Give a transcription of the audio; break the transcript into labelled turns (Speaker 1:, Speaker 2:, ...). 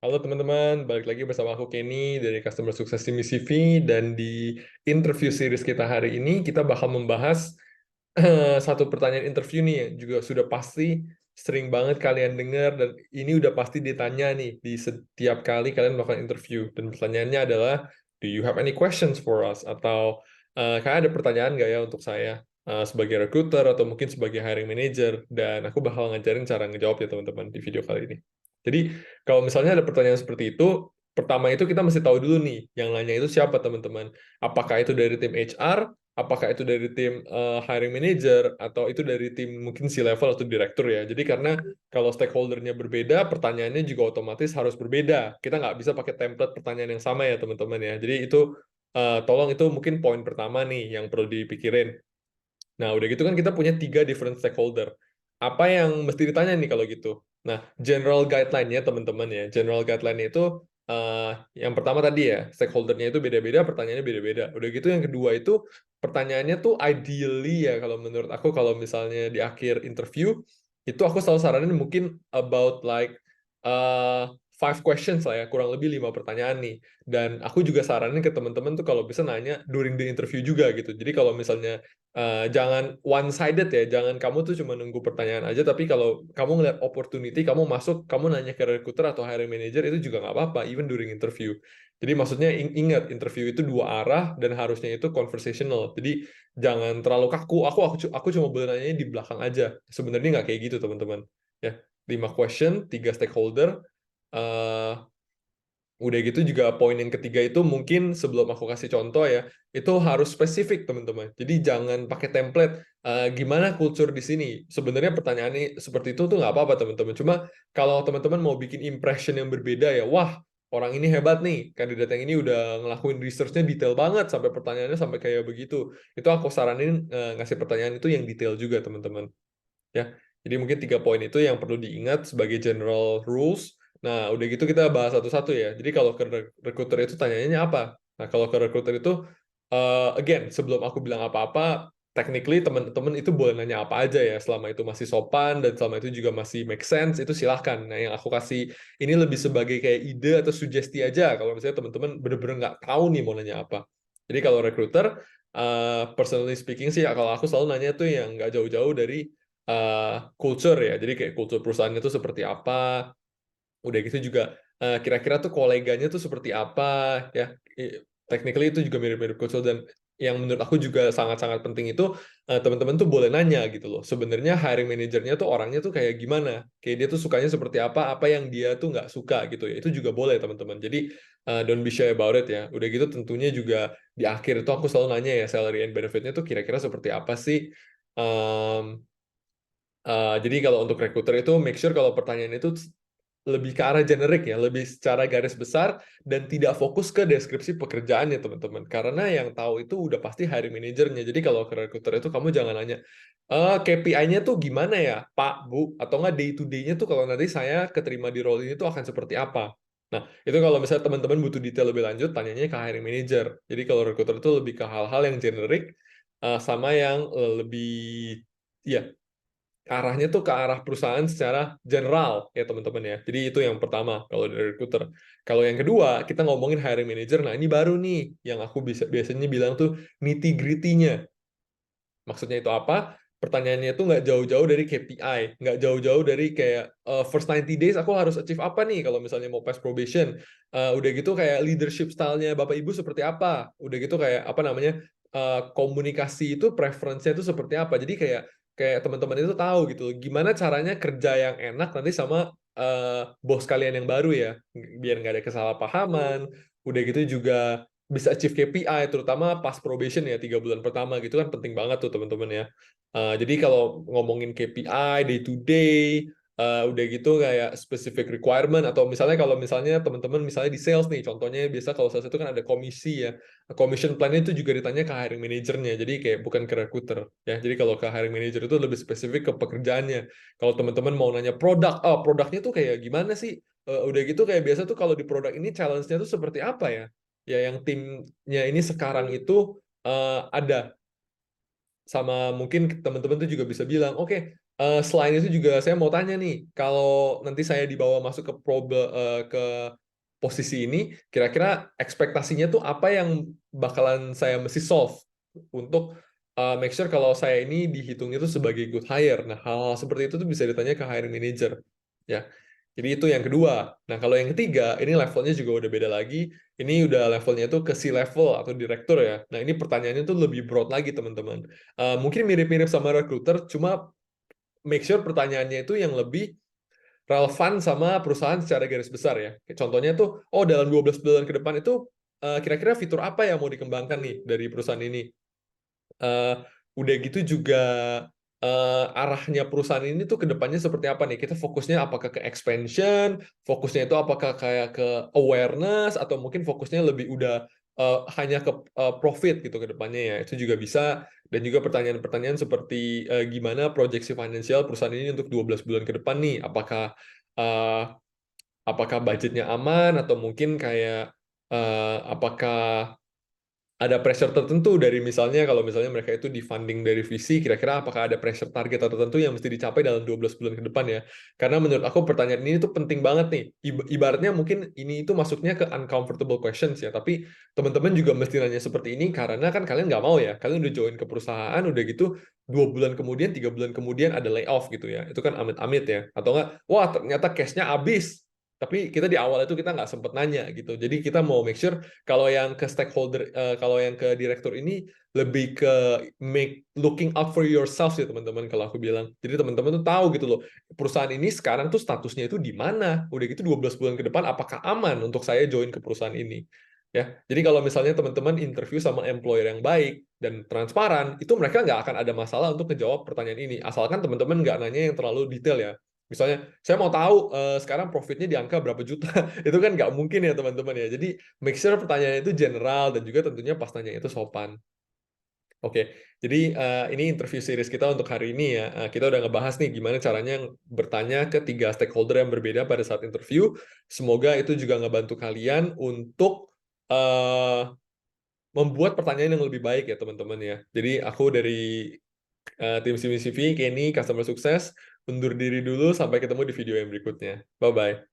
Speaker 1: Halo teman-teman, balik lagi bersama aku Kenny dari Customer Success Team CV, dan di interview series kita hari ini kita bakal membahas satu pertanyaan interview nih yang juga sudah pasti sering banget kalian dengar, dan ini udah pasti ditanya nih di setiap kali kalian melakukan interview. Dan pertanyaannya adalah, do you have any questions for us? Atau kayak ada pertanyaan nggak ya untuk saya sebagai recruiter atau mungkin sebagai hiring manager? Dan aku bakal ngajarin cara ngejawab ya teman-teman di video kali ini. Jadi kalau misalnya ada pertanyaan seperti itu, pertama itu kita mesti tahu dulu nih, yang nanya itu siapa teman-teman. Apakah itu dari tim HR, apakah itu dari tim hiring manager, atau itu dari tim mungkin C-level atau direktur ya. Jadi karena kalau stakeholder-nya berbeda, pertanyaannya juga otomatis harus berbeda. Kita nggak bisa pakai template pertanyaan yang sama ya teman-teman ya. Jadi itu tolong itu mungkin poin pertama nih yang perlu dipikirin. Nah, udah gitu kan kita punya 3 different stakeholder. Apa yang mesti ditanya nih kalau gitu? Nah, general guideline-nya teman-teman ya. General guideline-nya itu yang pertama tadi ya, stakeholder-nya itu beda-beda, pertanyaannya beda-beda. Udah gitu yang kedua itu pertanyaannya tuh ideally ya kalau menurut aku, kalau misalnya di akhir interview itu aku selalu saranin mungkin about like 5 questions lah ya, kurang lebih 5 pertanyaan nih. Dan aku juga saranin ke teman-teman tuh kalau bisa nanya during the interview juga gitu. Jadi kalau misalnya jangan one sided ya, jangan kamu tuh cuma nunggu pertanyaan aja, tapi kalau kamu ngeliat opportunity, kamu masuk, kamu nanya ke recruiter atau hiring manager, itu juga nggak apa-apa, even during interview. Jadi maksudnya ingat, interview itu 2 arah dan harusnya itu conversational. Jadi jangan terlalu kaku. Aku cuma boleh nanya di belakang aja. Sebenarnya nggak kayak gitu teman-teman. Ya, 5 question, 3 stakeholder. eh Udah gitu juga poin yang ketiga itu mungkin sebelum aku kasih contoh ya, itu harus spesifik teman-teman. Jadi jangan pakai template. Gimana culture di sini? Sebenarnya pertanyaannya seperti itu tuh nggak apa-apa teman-teman. Cuma kalau teman-teman mau bikin impression yang berbeda ya, wah orang ini hebat nih, kandidat yang ini udah ngelakuin research-nya detail banget sampai pertanyaannya sampai kayak begitu. Itu aku saranin ngasih pertanyaan itu yang detail juga teman-teman. Ya, jadi mungkin 3 poin itu yang perlu diingat sebagai general rules. Nah, udah gitu kita bahas satu-satu ya. Jadi kalau ke recruiter itu tanyanya apa? Nah, kalau ke recruiter itu, again, sebelum aku bilang apa-apa, technically teman-teman itu boleh nanya apa aja ya, selama itu masih sopan dan selama itu juga masih make sense, itu silahkan. Nah, yang aku kasih ini lebih sebagai kayak ide atau sugesti aja, kalau misalnya teman-teman bener-bener nggak tahu nih mau nanya apa. Jadi kalau recruiter, personally speaking sih, kalau aku selalu nanya tuh yang nggak jauh-jauh dari culture ya. Jadi kayak culture perusahaannya itu seperti apa. Udah gitu juga kira-kira tuh koleganya tuh seperti apa ya. Technically itu juga mirip-mirip culture, dan yang menurut aku juga sangat-sangat penting itu teman-teman tuh boleh nanya gitu loh. Sebenarnya hiring manajernya tuh orangnya tuh kayak gimana? Kayak dia tuh sukanya seperti apa yang dia tuh nggak suka gitu ya. Itu juga boleh teman-teman. Jadi don't be shy about it ya. Udah gitu tentunya juga di akhir itu aku selalu nanya ya, salary and benefitnya tuh kira-kira seperti apa sih. Um, jadi kalau untuk recruiter itu make sure kalau pertanyaan itu lebih ke arah generik ya, lebih secara garis besar dan tidak fokus ke deskripsi pekerjaannya teman-teman. Karena yang tahu itu udah pasti hiring manajernya. Jadi kalau ke recruiter itu kamu jangan nanya, KPI-nya tuh gimana ya Pak, Bu? Atau nggak day to day-nya tuh kalau nanti saya keterima di role ini tuh akan seperti apa? Nah, itu kalau misalnya teman-teman butuh detail lebih lanjut, tanyanya ke hiring manager. Jadi kalau recruiter itu lebih ke hal-hal yang generik, sama yang lebih, ya, arahnya tuh ke arah perusahaan secara general ya teman-teman ya. Jadi itu yang pertama kalau dari recruiter. Kalau yang kedua kita ngomongin hiring manager. Nah ini baru nih yang aku biasanya bilang tuh nitty-gritty-nya. Maksudnya itu apa? Pertanyaannya itu nggak jauh-jauh dari KPI, nggak jauh-jauh dari kayak first 90 days aku harus achieve apa nih kalau misalnya mau pass probation. Udah gitu kayak leadership style-nya Bapak Ibu seperti apa. Udah gitu kayak apa namanya, komunikasi itu preference-nya itu seperti apa. Jadi kayak kayak teman-teman itu tahu gitu gimana caranya kerja yang enak nanti sama bos kalian yang baru ya, biar nggak ada kesalahpahaman. Udah gitu juga bisa achieve KPI, terutama pas probation ya, 3 bulan pertama gitu kan penting banget tuh teman-teman ya. Jadi kalau ngomongin KPI day to day, udah gitu kayak specific requirement, atau misalnya kalau misalnya teman-teman misalnya di sales nih, contohnya biasa kalau sales itu kan ada komisi ya, commission plan-nya itu juga ditanya ke hiring manajernya, jadi kayak bukan ke recruiter ya. Jadi kalau ke hiring manager itu lebih spesifik ke pekerjaannya. Kalau teman-teman mau nanya produk, produknya tuh kayak gimana sih? Udah gitu kayak biasa tuh kalau di produk ini challenge-nya tuh seperti apa ya? Ya yang timnya ini sekarang itu ada, sama mungkin teman-teman tuh juga bisa bilang, oke, Selain itu juga saya mau tanya nih, kalau nanti saya dibawa masuk ke posisi ini, kira-kira ekspektasinya tuh apa yang bakalan saya mesti solve untuk make sure kalau saya ini dihitungnya itu sebagai good hire. Nah, hal-hal seperti itu tuh bisa ditanya ke hiring manager, ya. Jadi itu yang kedua. Nah, kalau yang ketiga, ini levelnya juga udah beda lagi. Ini udah levelnya tuh ke C-level atau direktur ya. Nah, ini pertanyaannya tuh lebih broad lagi, teman-teman. Mungkin mirip-mirip sama recruiter, cuma make sure pertanyaannya itu yang lebih relevan sama perusahaan secara garis besar ya. Contohnya tuh, oh dalam 12 bulan ke depan itu kira-kira fitur apa yang mau dikembangkan nih dari perusahaan ini. Eh, Udah gitu juga arahnya perusahaan ini tuh ke depannya seperti apa nih? Kita fokusnya apakah ke expansion, fokusnya itu apakah kayak ke awareness, atau mungkin fokusnya lebih udah hanya ke profit gitu ke depannya ya. Itu juga bisa. Dan juga pertanyaan-pertanyaan seperti gimana proyeksi finansial perusahaan ini untuk 12 bulan ke depan nih? Eh, Apakah budgetnya aman, atau mungkin kayak apakah ada pressure tertentu dari, misalnya kalau misalnya mereka itu di funding dari VC, kira-kira apakah ada pressure target tertentu yang mesti dicapai dalam 12 bulan ke depan ya. Karena menurut aku pertanyaan ini tuh penting banget nih. Ibaratnya mungkin ini itu masuknya ke uncomfortable questions ya, tapi teman-teman juga mesti nanya seperti ini karena kan kalian nggak mau ya, kalian udah join ke perusahaan, udah gitu 2 bulan kemudian, 3 bulan kemudian ada layoff gitu ya. Itu kan amit-amit ya. Atau nggak, wah ternyata cash-nya habis. Tapi kita di awal itu kita nggak sempet nanya gitu. Jadi kita mau make sure kalau yang ke stakeholder, kalau yang ke direktur ini lebih ke make looking out for yourself ya teman-teman, kalau aku bilang. Jadi teman-teman tuh tahu gitu loh, perusahaan ini sekarang tuh statusnya itu di mana. Udah gitu 12 bulan ke depan apakah aman untuk saya join ke perusahaan ini. Ya, jadi kalau misalnya teman-teman interview sama employer yang baik dan transparan, itu mereka nggak akan ada masalah untuk menjawab pertanyaan ini. Asalkan teman-teman nggak nanya yang terlalu detail ya. Misalnya, saya mau tahu sekarang profitnya di angka berapa juta. Itu kan nggak mungkin ya teman-teman ya. Jadi make sure pertanyaannya itu general, dan juga tentunya pas tanya itu sopan. Oke, jadi ini interview series kita untuk hari ini ya. Kita udah ngebahas nih gimana caranya bertanya ke 3 stakeholder yang berbeda pada saat interview. Semoga itu juga ngebantu kalian untuk membuat pertanyaan yang lebih baik ya teman-teman ya. Jadi aku dari tim CVCV, Kenny, Customer Success, undur diri dulu, sampai ketemu di video yang berikutnya. Bye-bye.